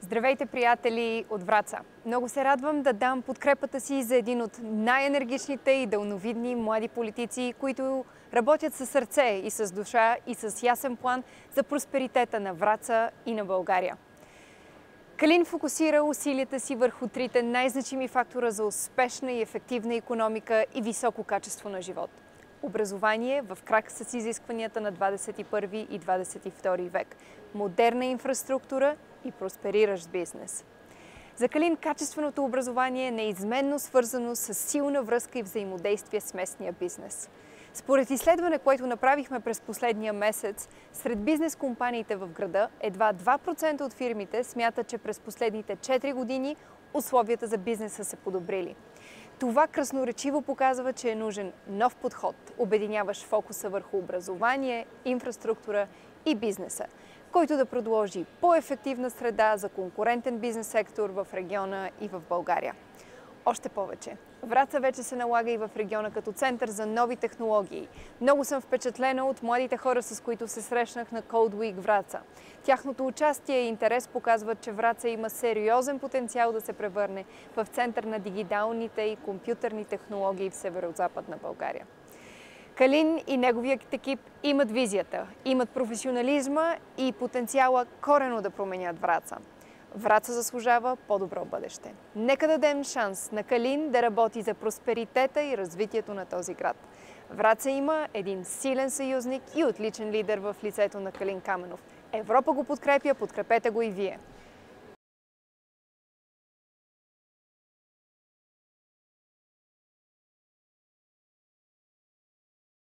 Здравейте, приятели от Враца! Много се радвам да дам подкрепата си за един от най-енергичните и дълновидни млади политици, които работят със сърце и с душа и с ясен план за просперитета на Враца и на България. Калин фокусира усилията си върху трите най-значими фактора за успешна и ефективна икономика и високо качество на живот. Образование в крак с изискванията на 21 и 22 век, модерна инфраструктура и проспериращ бизнес. За Калин качественото образование е неизменно свързано с силна връзка и взаимодействие с местния бизнес. Според изследване, което направихме през последния месец, сред бизнес компаниите в града едва 2% от фирмите смятат, че през последните 4 години условията за бизнеса се подобрили. Това красноречиво показва, че е нужен нов подход, обединяващ фокуса върху образование, инфраструктура и бизнеса, който да предложи по-ефективна среда за конкурентен бизнес сектор в региона и в България. Още повече, Враца вече се налага и в региона като център за нови технологии. Много съм впечатлена от младите хора, с които се срещнах на Code Week Враца. Тяхното участие и интерес показват, че Враца има сериозен потенциал да се превърне в център на дигиталните и компютърни технологии в северо-западна България. Калин и неговият екип имат визията, имат професионализма и потенциала коренно да променят Враца. Враца заслужава по-добро бъдеще. Нека дадем шанс на Калин да работи за просперитета и развитието на този град. Враца има един силен съюзник и отличен лидер в лицето на Калин Каменов. Европа го подкрепя, подкрепете го и вие.